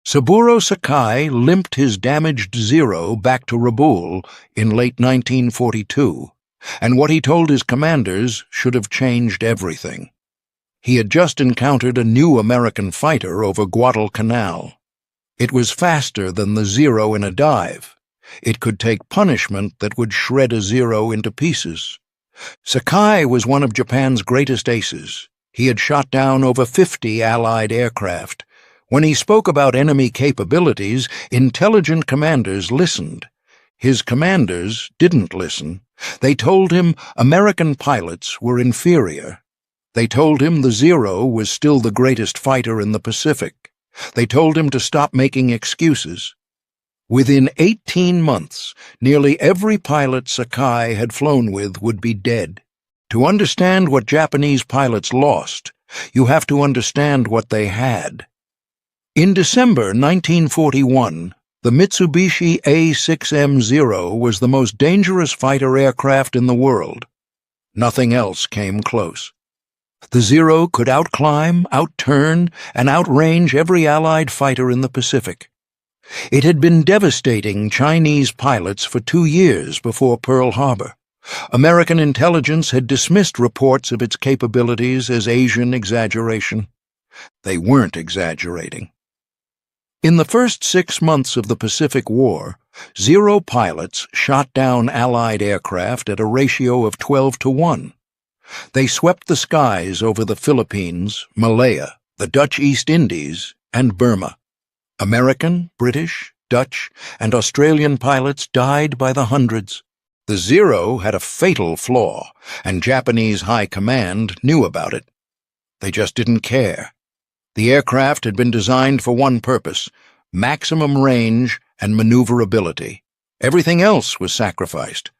Saburo Sakai limped his damaged Zero back to Rabaul in late 1942, and what he told his commanders should have changed everything. He had just encountered a new American fighter over Guadalcanal. It was faster than the Zero in a dive. It could take punishment that would shred a Zero into pieces. Sakai was one of Japan's greatest aces. He had shot down over 50 Allied aircraft. When he spoke about enemy capabilities, intelligent commanders listened. His commanders didn't listen. They told him American pilots were inferior. They told him the Zero was still the greatest fighter in the Pacific. They told him to stop making excuses. Within 18 months, nearly every pilot Sakai had flown with would be dead. To understand what Japanese pilots lost, you have to understand what they had. In December 1941, the Mitsubishi A6M-0 was the most dangerous fighter aircraft in the world. Nothing else came close. The Zero could outclimb, outturn, and outrange every Allied fighter in the Pacific. It had been devastating Chinese pilots for 2 years before Pearl Harbor. American intelligence had dismissed reports of its capabilities as Asian exaggeration. They weren't exaggerating. In the first 6 months of the Pacific War, Zero pilots shot down Allied aircraft at a ratio of 12-1. They swept the skies over the Philippines, Malaya, the Dutch East Indies, and Burma. American, British, Dutch, and Australian pilots died by the hundreds. The Zero had a fatal flaw, and Japanese high command knew about it. They just didn't care. The aircraft had been designed for one purpose: maximum range and maneuverability. Everything else was sacrificed.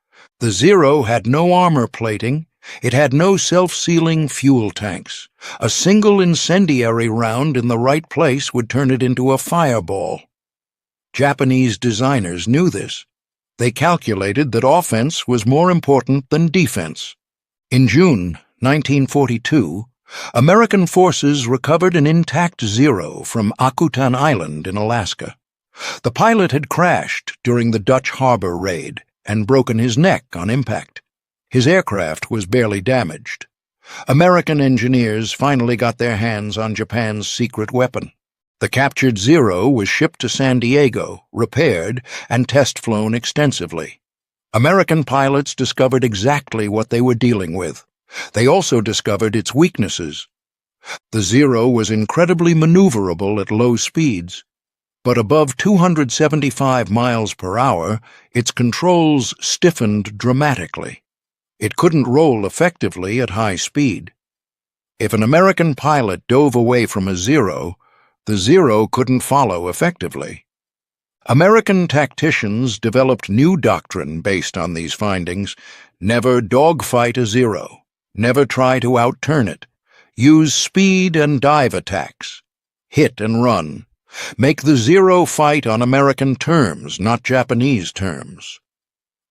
The Zero had no armor plating. It had no self-sealing fuel tanks. A single incendiary round in the right place would turn it into a fireball. Japanese designers knew this. They calculated that offense was more important than defense. In June 1942, American forces recovered an intact Zero from Akutan Island in Alaska. The pilot had crashed during the Dutch harbor raid and broken his neck on impact. His aircraft was barely damaged. American engineers finally got their hands on Japan's secret weapon. The captured Zero was shipped to San Diego, repaired, and test-flown extensively. American pilots discovered exactly what they were dealing with. They also discovered its weaknesses. The Zero was incredibly maneuverable at low speeds, but above 275 miles per hour, its controls stiffened dramatically. It couldn't roll effectively at high speed. If an American pilot dove away from a Zero, the Zero couldn't follow effectively. American tacticians developed new doctrine based on these findings: never dogfight a Zero. Never try to outturn it. Use speed and dive attacks. Hit and run. Make the Zero fight on American terms, not Japanese terms.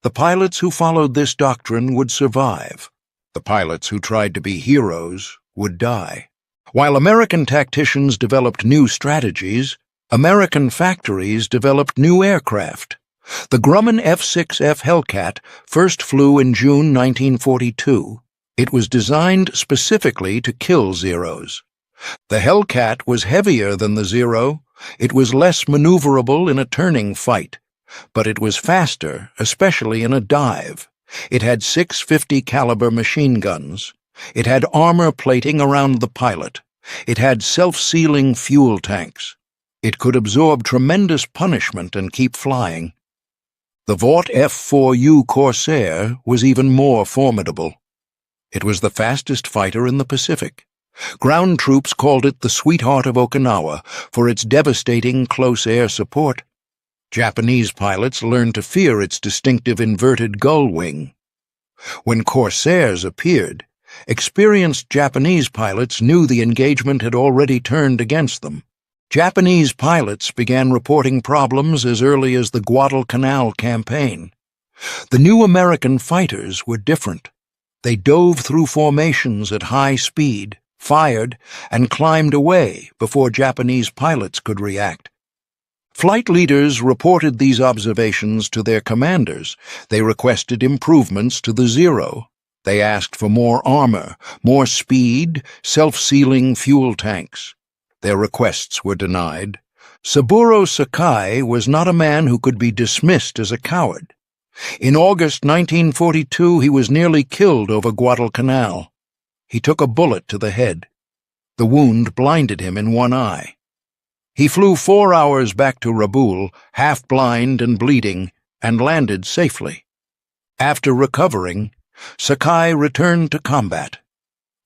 The pilots who followed this doctrine would survive. The pilots who tried to be heroes would die. While American tacticians developed new strategies, American factories developed new aircraft. The Grumman F-6F Hellcat first flew in June 1942. It was designed specifically to kill Zeros. The Hellcat was heavier than the Zero. It was less maneuverable in a turning fight, but it was faster, especially in a dive. It had 650 caliber machine guns. It had armor plating around the pilot. It had self-sealing fuel tanks. It could absorb tremendous punishment and keep flying. The Vought F-4U Corsair was even more formidable. It was the fastest fighter in the Pacific. Ground troops called it the Sweetheart of Okinawa for its devastating close air support. Japanese pilots learned to fear its distinctive inverted gull wing. When Corsairs appeared, experienced Japanese pilots knew the engagement had already turned against them. Japanese pilots began reporting problems as early as the Guadalcanal campaign. The new American fighters were different. They dove through formations at high speed, fired, and climbed away before Japanese pilots could react. Flight leaders reported these observations to their commanders. They requested improvements to the Zero. They asked for more armor, more speed, self-sealing fuel tanks. Their requests were denied. Saburo Sakai was not a man who could be dismissed as a coward. In August 1942, he was nearly killed over Guadalcanal. He took a bullet to the head. The wound blinded him in one eye. He flew 4 hours back to Rabaul, half blind and bleeding, and landed safely. After recovering, Sakai returned to combat.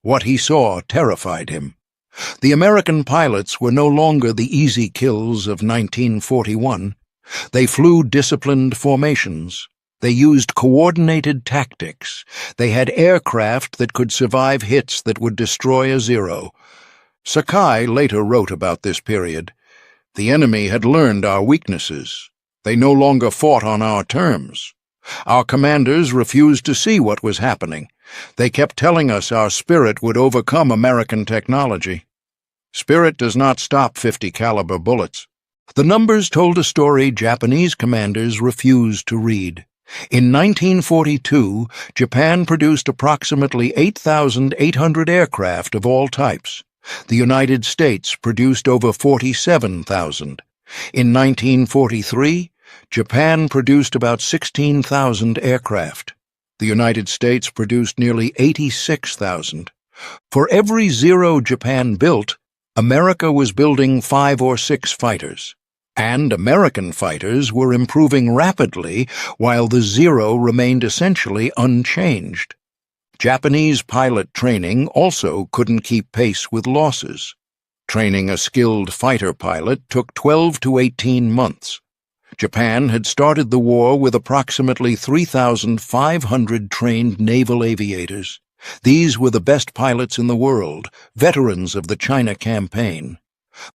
What he saw terrified him. The American pilots were no longer the easy kills of 1941. They flew disciplined formations. They used coordinated tactics. They had aircraft that could survive hits that would destroy a Zero. Sakai later wrote about this period. The enemy had learned our weaknesses. They no longer fought on our terms. Our commanders refused to see what was happening. They kept telling us our spirit would overcome American technology. Spirit does not stop 50 caliber bullets. The numbers told a story Japanese commanders refused to read. In 1942, Japan produced approximately 8,800 aircraft of all types. The United States produced over 47,000. In 1943, Japan produced about 16,000 aircraft. The United States produced nearly 86,000. For every Zero Japan built, America was building 5 or 6 fighters. And American fighters were improving rapidly while the Zero remained essentially unchanged. Japanese pilot training also couldn't keep pace with losses. Training a skilled fighter pilot took 12 to 18 months. Japan had started the war with approximately 3,500 trained naval aviators. These were the best pilots in the world, veterans of the China campaign.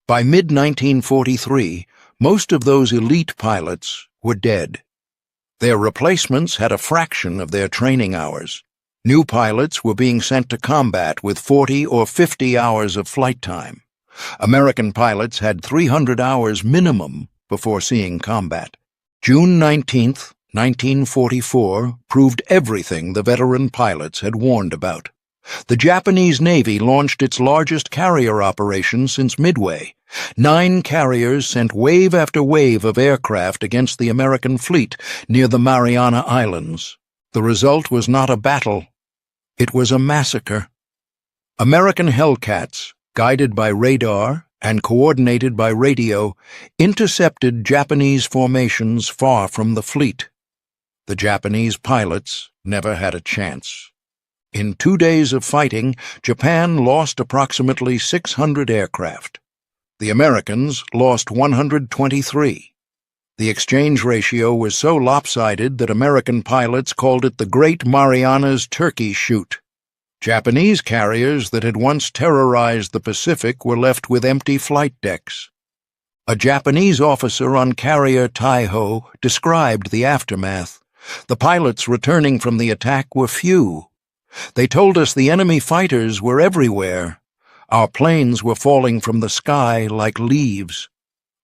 By mid-1943, most of those elite pilots were dead. Their replacements had a fraction of their training hours. New pilots were being sent to combat with 40 or 50 hours of flight time. American pilots had 300 hours minimum before seeing combat. June 19, 1944, proved everything the veteran pilots had warned about. The Japanese Navy launched its largest carrier operation since Midway. 9 carriers sent wave after wave of aircraft against the American fleet near the Mariana Islands. The result was not a battle. It was a massacre. American Hellcats, guided by radar and coordinated by radio, intercepted Japanese formations far from the fleet. The Japanese pilots never had a chance. In 2 days of fighting, Japan lost approximately 600 aircraft. The Americans lost 123. The exchange ratio was so lopsided that American pilots called it the Great Marianas Turkey Shoot. Japanese carriers that had once terrorized the Pacific were left with empty flight decks. A Japanese officer on carrier Taiho described the aftermath. The pilots returning from the attack were few. They told us the enemy fighters were everywhere. Our planes were falling from the sky like leaves.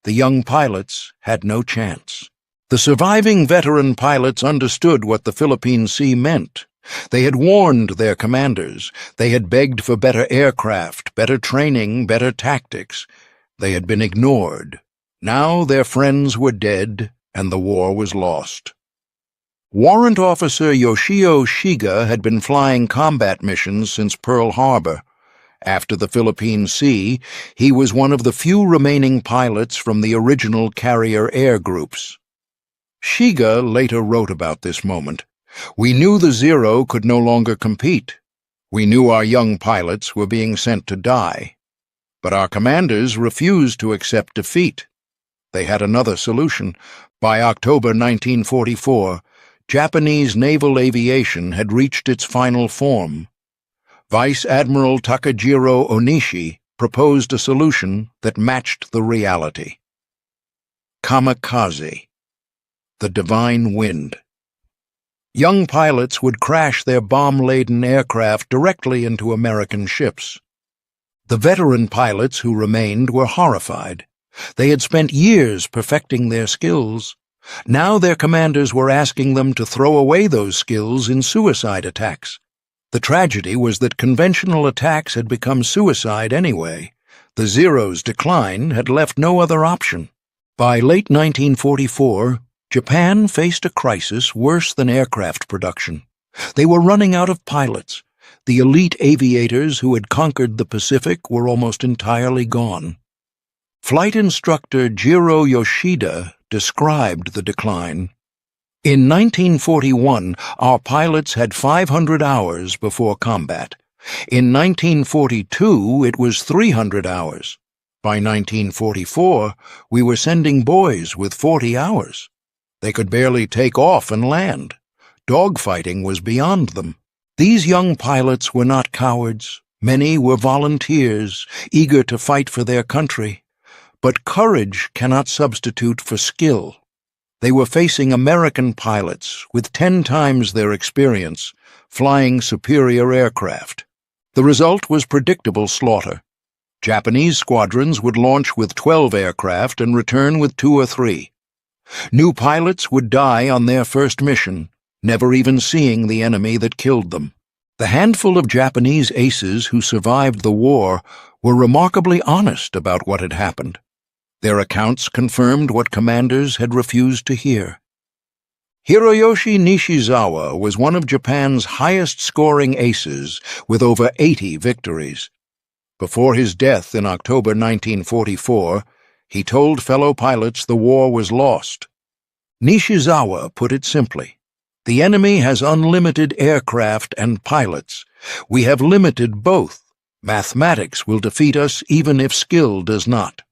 The young pilots had no chance. The surviving veteran pilots understood what the Philippine Sea meant. They had warned their commanders. They had begged for better aircraft, better training, better tactics. They had been ignored. Now their friends were dead, and the war was lost. Warrant Officer Yoshio Shiga had been flying combat missions since Pearl Harbor. After the Philippine Sea, he was one of the few remaining pilots from the original carrier air groups. Shiga later wrote about this moment. We knew the Zero could no longer compete. We knew our young pilots were being sent to die. But our commanders refused to accept defeat. They had another solution. By October 1944, Japanese naval aviation had reached its final form. Vice Admiral Takajiro Onishi proposed a solution that matched the reality. Kamikaze, the divine wind. Young pilots would crash their bomb-laden aircraft directly into American ships. The veteran pilots who remained were horrified. They had spent years perfecting their skills. Now their commanders were asking them to throw away those skills in suicide attacks. The tragedy was that conventional attacks had become suicide anyway. The Zero's decline had left no other option. By late 1944, Japan faced a crisis worse than aircraft production. They were running out of pilots. The elite aviators who had conquered the Pacific were almost entirely gone. Flight instructor Jiro Yoshida described the decline. In 1941, our pilots had 500 hours before combat. In 1942, it was 300 hours. By 1944, we were sending boys with 40 hours. They could barely take off and land. Dogfighting was beyond them. These young pilots were not cowards. Many were volunteers, eager to fight for their country. But courage cannot substitute for skill. They were facing American pilots with 10 times their experience, flying superior aircraft. The result was predictable slaughter. Japanese squadrons would launch with 12 aircraft and return with 2 or 3. New pilots would die on their first mission, never even seeing the enemy that killed them. The handful of Japanese aces who survived the war were remarkably honest about what had happened. Their accounts confirmed what commanders had refused to hear. Hiroyoshi Nishizawa was one of Japan's highest-scoring aces, with over 80 victories. Before his death in October 1944, he told fellow pilots the war was lost. Nishizawa put it simply, "The enemy has unlimited aircraft and pilots. We have limited both. Mathematics will defeat us even if skill does not."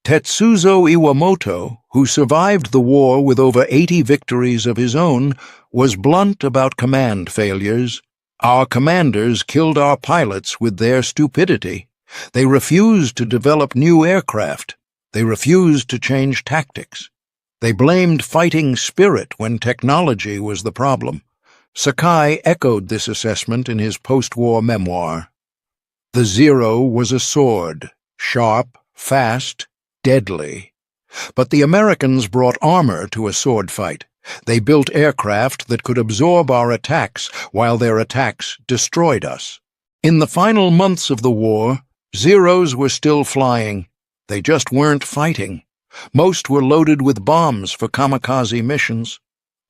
Tetsuzo Iwamoto, who survived the war with over 80 victories of his own, was blunt about command failures. "Our commanders killed our pilots with their stupidity. They refused to develop new aircraft. They refused to change tactics. They blamed fighting spirit when technology was the problem." Sakai echoed this assessment in his post-war memoir. The Zero was a sword, sharp, fast, deadly. But the Americans brought armor to a sword fight. They built aircraft that could absorb our attacks while their attacks destroyed us. In the final months of the war, Zeros were still flying. They just weren't fighting. Most were loaded with bombs for kamikaze missions.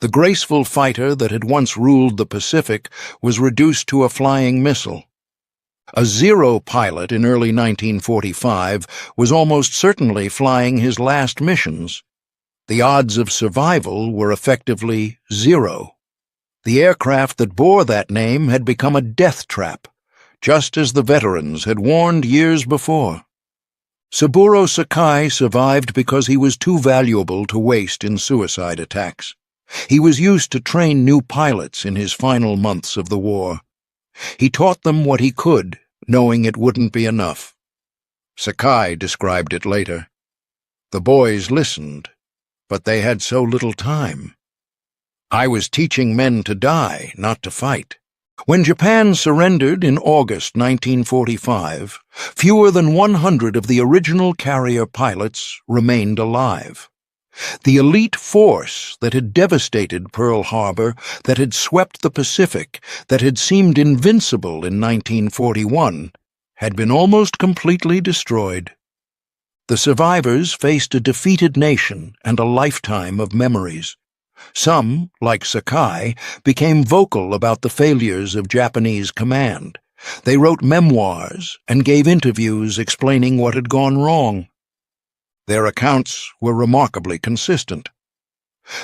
The graceful fighter that had once ruled the Pacific was reduced to a flying missile. A Zero pilot in early 1945 was almost certainly flying his last missions. The odds of survival were effectively zero. The aircraft that bore that name had become a death trap, just as the veterans had warned years before. Saburo Sakai survived because he was too valuable to waste in suicide attacks. He was used to train new pilots in his final months of the war. He taught them what he could, knowing it wouldn't be enough. Sakai described it later. The boys listened, but they had so little time. "I was teaching men to die, not to fight." When Japan surrendered in August 1945, fewer than 100 of the original carrier pilots remained alive. The elite force that had devastated Pearl Harbor, that had swept the Pacific, that had seemed invincible in 1941, had been almost completely destroyed. The survivors faced a defeated nation and a lifetime of memories. Some, like Sakai, became vocal about the failures of Japanese command. They wrote memoirs and gave interviews explaining what had gone wrong. Their accounts were remarkably consistent.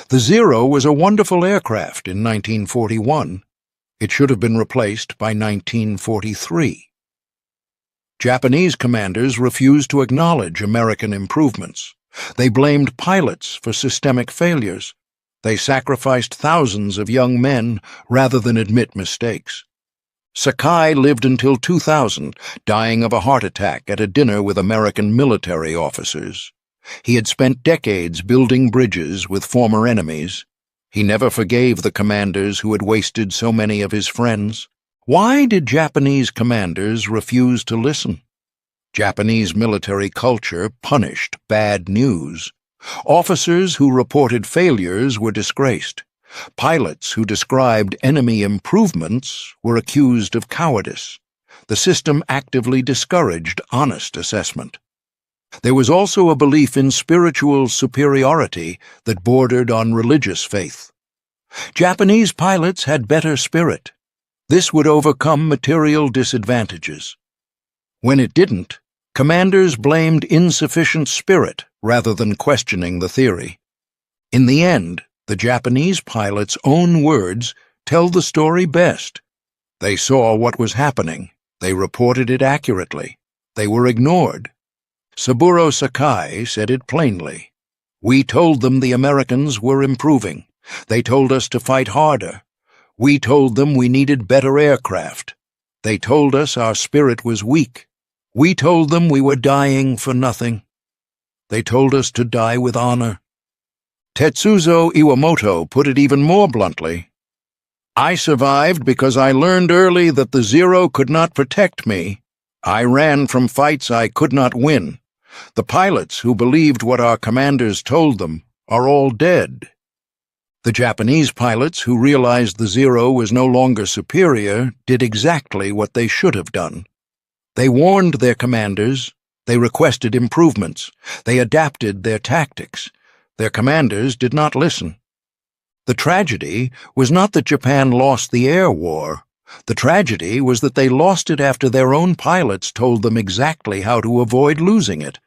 The Zero was a wonderful aircraft in 1941. It should have been replaced by 1943. Japanese commanders refused to acknowledge American improvements. They blamed pilots for systemic failures. They sacrificed thousands of young men rather than admit mistakes. Sakai lived until 2000, dying of a heart attack at a dinner with American military officers. He had spent decades building bridges with former enemies. He never forgave the commanders who had wasted so many of his friends. Why did Japanese commanders refuse to listen? Japanese military culture punished bad news. Officers who reported failures were disgraced. Pilots who described enemy improvements were accused of cowardice. The system actively discouraged honest assessment. There was also a belief in spiritual superiority that bordered on religious faith. Japanese pilots had better spirit. This would overcome material disadvantages. When it didn't, commanders blamed insufficient spirit rather than questioning the theory. In the end, the Japanese pilots' own words tell the story best. They saw what was happening. They reported it accurately. They were ignored. Saburo Sakai said it plainly. We told them the Americans were improving. They told us to fight harder. We told them we needed better aircraft. They told us our spirit was weak. We told them we were dying for nothing. They told us to die with honor. Tetsuzo Iwamoto put it even more bluntly. I survived because I learned early that the Zero could not protect me. I ran from fights I could not win. The pilots who believed what our commanders told them are all dead. The Japanese pilots who realized the Zero was no longer superior did exactly what they should have done. They warned their commanders. They requested improvements. They adapted their tactics. Their commanders did not listen. The tragedy was not that Japan lost the air war. The tragedy was that they lost it after their own pilots told them exactly how to avoid losing it.